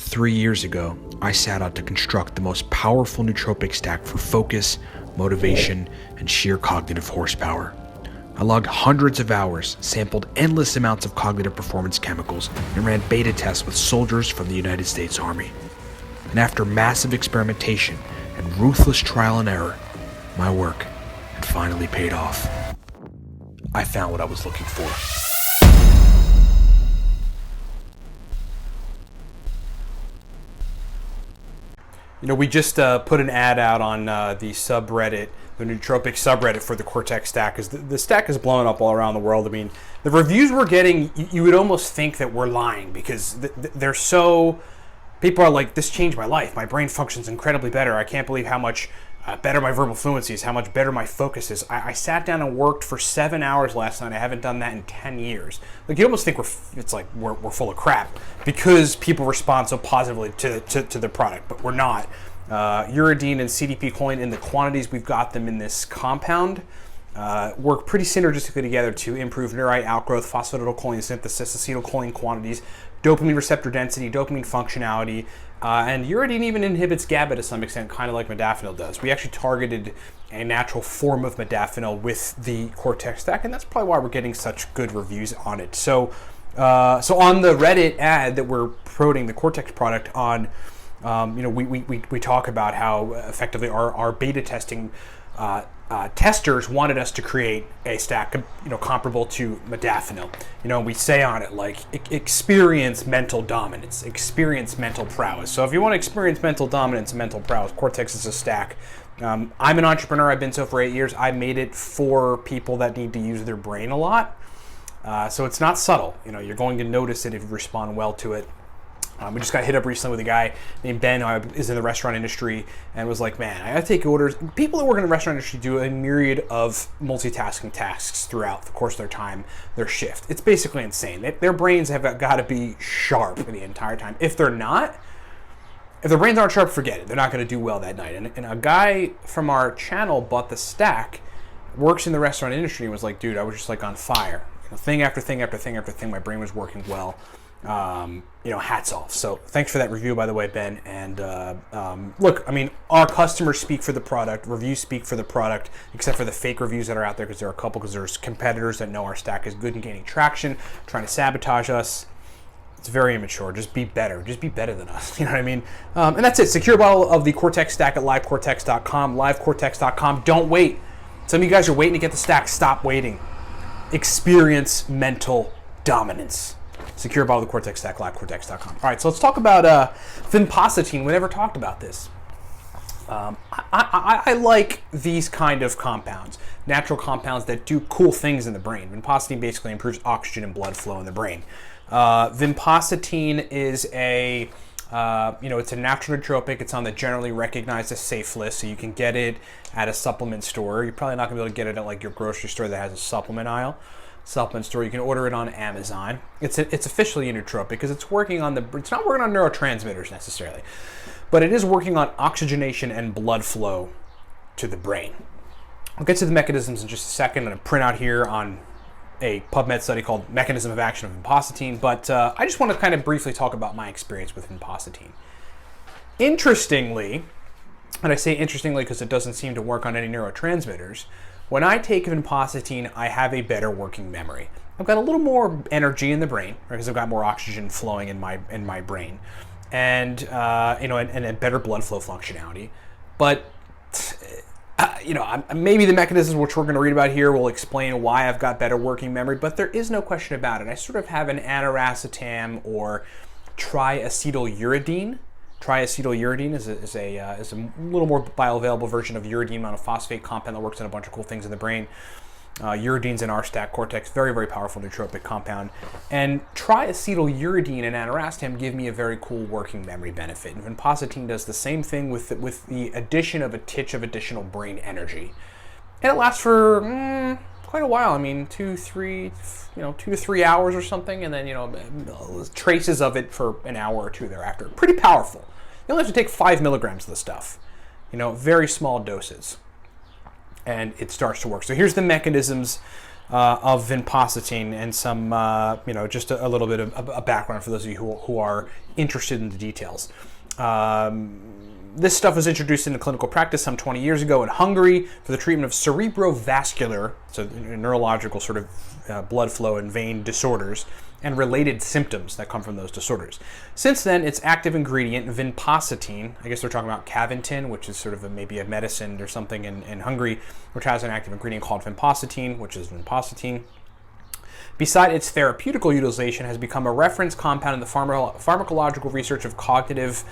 3 years ago, I set out to construct the most powerful nootropic stack for focus, motivation, and sheer cognitive horsepower. I logged hundreds of hours, sampled endless amounts of cognitive performance chemicals, and ran beta tests with soldiers from the United States Army. And after massive experimentation and ruthless trial and error, my work had finally paid off. I found what I was looking for. You know, we just put an ad out on the subreddit, the Nootropic subreddit for the Cortex stack, because the stack is blowing up all around the world. I mean, the reviews we're getting, you would almost think that we're lying because they're so... People are like, this changed my life. My brain functions incredibly better. I can't believe how much better my verbal fluency is, how much better my focus is. I sat down and worked for 7 hours last night. I haven't done that in 10 years. Like, you almost think we're full of crap because people respond so positively to the product, but we're not. Uridine and CDP choline in the quantities we've got them in this compound work pretty synergistically together to improve neurite outgrowth, phosphatidylcholine synthesis, acetylcholine quantities, dopamine receptor density, dopamine functionality, and uridine even inhibits GABA to some extent, kind of like modafinil does. We actually targeted a natural form of modafinil with the Cortex stack, and that's probably why we're getting such good reviews on it. So on the Reddit ad that we're promoting the Cortex product on, we talk about how effectively our beta testing testers wanted us to create a stack, comparable to modafinil. We say on it, like, experience mental dominance, experience mental prowess. So if you want to experience mental dominance and mental prowess, Cortex is a stack. I'm an entrepreneur. I've been so for 8 years. I made it for people that need to use their brain a lot. So it's not subtle. You're going to notice it if you respond well to it. We just got hit up recently with a guy named Ben who is in the restaurant industry and was like, man, I gotta take orders. People that work in the restaurant industry do a myriad of multitasking tasks throughout the course of their time, their shift. It's basically insane. Their brains have got to be sharp the entire time. If their brains aren't sharp, forget it. They're not gonna do well that night. And a guy from our channel bought the stack, works in the restaurant industry, and was like, dude, I was just like on fire. Thing after thing after thing after thing, my brain was working well. Hats off. So thanks for that review, by the way, Ben. And look, I mean, our customers speak for the product, reviews speak for the product, except for the fake reviews that are out there, because there are a couple, because there's competitors that know our stack is good and gaining traction, trying to sabotage us. It's very immature. Just be better. Just be better than us. You know what I mean? And that's it. Secure a bottle of the Cortex stack at livecortex.com, livecortex.com. Don't wait. Some of you guys are waiting to get the stack. Stop waiting. Experience mental dominance. Secure a bottle of the Cortex stack, livecortex.com. All right, so let's talk about Vinpocetine. We never talked about this. I like these kind of compounds, natural compounds that do cool things in the brain. Vinpocetine basically improves oxygen and blood flow in the brain. Vinpocetine is it's a natural nootropic. It's on the generally recognized as safe list, so you can get it at a supplement store. You're probably not going to be able to get it at like your grocery store that has a supplement aisle. Supplement store. You can order it on Amazon. It's officially a nootropic because it's not working on neurotransmitters necessarily, but it is working on oxygenation and blood flow to the brain. I'll get to the mechanisms in just a second. I'm going to print out here on a PubMed study called Mechanism of Action of Vinpocetine, but I just want to kind of briefly talk about my experience with Vinpocetine. Interestingly, and I say interestingly because it doesn't seem to work on any neurotransmitters, when I take Vinpocetine, I have a better working memory. I've got a little more energy in the brain, right, because I've got more oxygen flowing in my brain, and and a better blood flow functionality. But maybe the mechanisms which we're going to read about here will explain why I've got better working memory. But there is no question about it. I sort of have an aniracetam or triacetyluridine. Triacetyluridine is a little more bioavailable version of uridine monophosphate compound that works on a bunch of cool things in the brain. Uridine's in our stack, Cortex, very, very powerful nootropic compound. And triacetyluridine and aniracetam give me a very cool working memory benefit. And Vinpocetine does the same thing with the addition of a titch of additional brain energy. And it lasts for quite a while. I mean, 2 to 3 hours or something, and then traces of it for an hour or two thereafter. Pretty powerful. You only have to take 5 milligrams of the stuff. Very small doses, and it starts to work. So here's the mechanisms of vinpocetine and some, just a little bit of a background for those of you who are interested in the details. This stuff was introduced into clinical practice some 20 years ago in Hungary for the treatment of cerebrovascular, so neurological sort of blood flow and vein disorders, and related symptoms that come from those disorders. Since then, its active ingredient, vinpocetine, I guess they're talking about Caventin, which is sort of maybe a medicine or something in Hungary, which has an active ingredient called vinpocetine, which is vinpocetine. Beside its therapeutical utilization, has become a reference compound in the pharmacological research of cognitive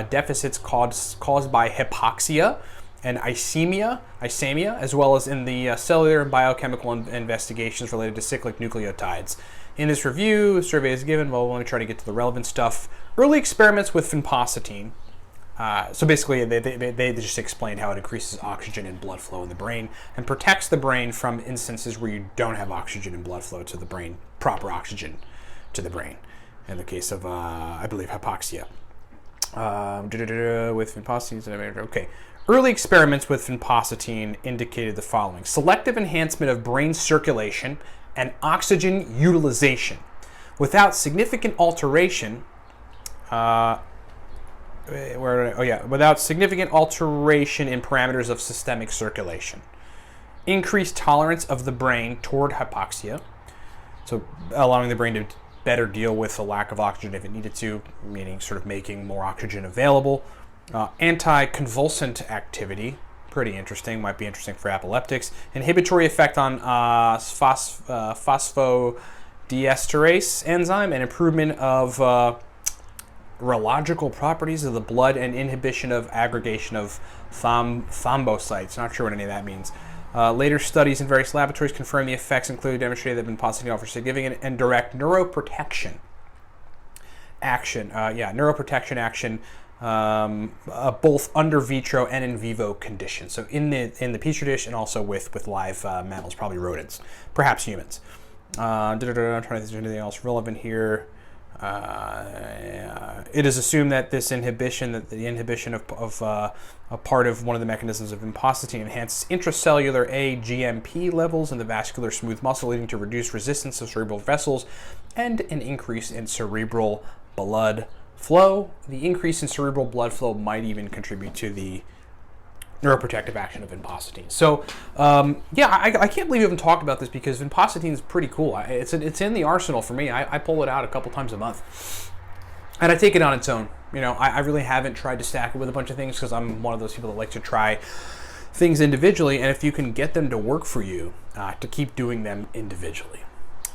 deficits caused by hypoxia and ischemia, as well as in the cellular and biochemical investigations related to cyclic nucleotides. In this review, a survey is given. Well, let me try to get to the relevant stuff. Early experiments with vinpocetine. So basically, they just explained how it increases oxygen and blood flow in the brain and protects the brain from instances where you don't have oxygen and blood flow to the brain, proper oxygen to the brain, in the case of, I believe, hypoxia. With vinpocetine, okay. Early experiments with vinpocetine indicated the following: selective enhancement of brain circulation and oxygen utilization without significant alteration. Without significant alteration in parameters of systemic circulation. Increased tolerance of the brain toward hypoxia, so allowing the brain to better deal with the lack of oxygen if it needed to, meaning sort of making more oxygen available. Anti-convulsant activity, pretty interesting, might be interesting for epileptics. Inhibitory effect on phosphodiesterase enzyme and improvement of rheological properties of the blood and inhibition of aggregation of thrombocytes. Not sure what any of that means. Later studies in various laboratories confirm the effects, including demonstrated that vinpocetine offers significant and direct neuroprotection action. Neuroprotection action, both under vitro and in vivo conditions. So in the petri dish and also with live mammals, probably rodents, perhaps humans. I'm trying to think if there's anything else relevant here. It is assumed that the inhibition of a part of one of the mechanisms of vinpocetine enhances intracellular GMP levels in the vascular smooth muscle, leading to reduced resistance of cerebral vessels and an increase in cerebral blood flow. The increase in cerebral blood flow might even contribute to the neuroprotective action of vinpocetine. So, I can't believe we haven't talked about this because vinpocetine is pretty cool. It's in the arsenal for me. I pull it out a couple times a month, and I take it on its own. I really haven't tried to stack it with a bunch of things because I'm one of those people that like to try things individually, and if you can get them to work for you, to keep doing them individually.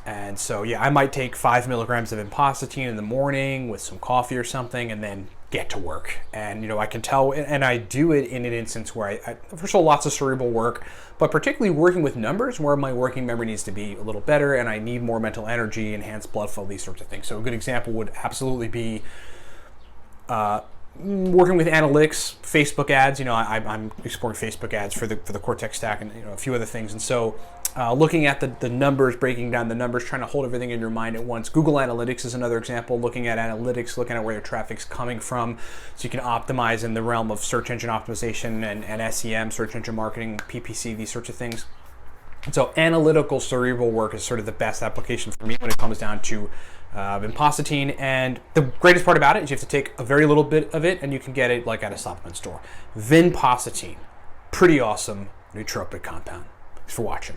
And so, I might take 5 milligrams of vinpocetine in the morning with some coffee or something, and then get to work. And I can tell, and I do it in an instance where I first of all, lots of cerebral work, but particularly working with numbers where my working memory needs to be a little better and I need more mental energy, enhanced blood flow, these sorts of things. So a good example would absolutely be working with analytics, Facebook ads. I'm exploring Facebook ads for the Cortex stack and a few other things. And so looking at the numbers, breaking down the numbers, trying to hold everything in your mind at once. Google Analytics is another example, looking at analytics, looking at where your traffic's coming from so you can optimize in the realm of search engine optimization and SEM, search engine marketing, PPC, these sorts of things. So analytical cerebral work is sort of the best application for me when it comes down to vinpocetine. And the greatest part about it is you have to take a very little bit of it and you can get it like at a supplement store. Vinpocetine, pretty awesome nootropic compound. Thanks for watching.